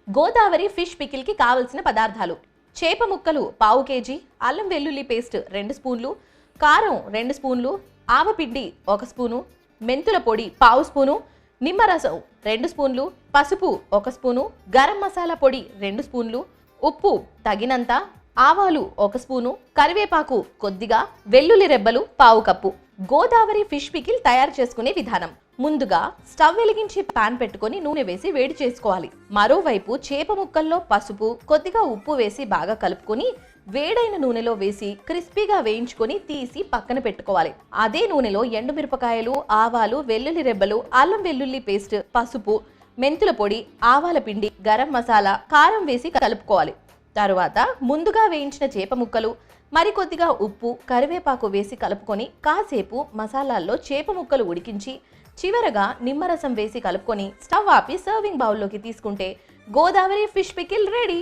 Godavari fish pickle కి కావలసిన పదార్థాలు: చేప ముక్కలు పావు కేజీ, అల్లం వెల్లుల్లి పేస్ట్ 2 స్పూన్లు, కారం 2 స్పూన్లు, ఆవపిండి 1 స్పూను, మెంతుల పొడి పావు స్పూను, నిమ్మరసం 2 స్పూన్లు, పసుపు 1 స్పూను, గరం మసాలా పొడి 2 స్పూన్లు, ఉప్పు తగినంత, ఆవాలు 1 స్పూను, కరివేపాకు కొద్దిగా, వెల్లుల్లి రెబ్బలు పావు కప్పు. గోదావరి ఫిష్ పికిల్ తయారు చేసుకునే విధానం: ముందుగా స్టవ్ వెలిగించి పాన్ పెట్టుకొని నూనె వేసి వేడి చేసుకోవాలి. మరోవైపు చేప ముక్కల్లో పసుపు కొద్దిగా ఉప్పు వేసి బాగా కలుపుకొని వేడైన నూనెలో వేసి క్రిస్పీగా వేయించుకొని తీసి పక్కన పెట్టుకోవాలి. అదే నూనెలో ఎండుమిరపకాయలు, ఆవాలు, వెల్లుల్లి రెబ్బలు, అల్లం వెల్లుల్లి పేస్ట్, పసుపు, మెంతుల పొడి, ఆవాల పిండి, గరం మసాలా, కారం వేసి కలుపుకోవాలి. తరువాత ముందుగా వేయించిన చేప ముక్కలు, మరికొద్దిగా ఉప్పు, కరివేపాకు వేసి కలుపుకొని కాసేపు మసాలాల్లో చేప ముక్కలు ఉడికించి చివరగా నిమ్మరసం వేసి కలుపుకొని స్టవ్ ఆపి సర్వింగ్ బౌల్లోకి తీసుకుంటే గోదావరి ఫిష్ పికిల్ రెడీ.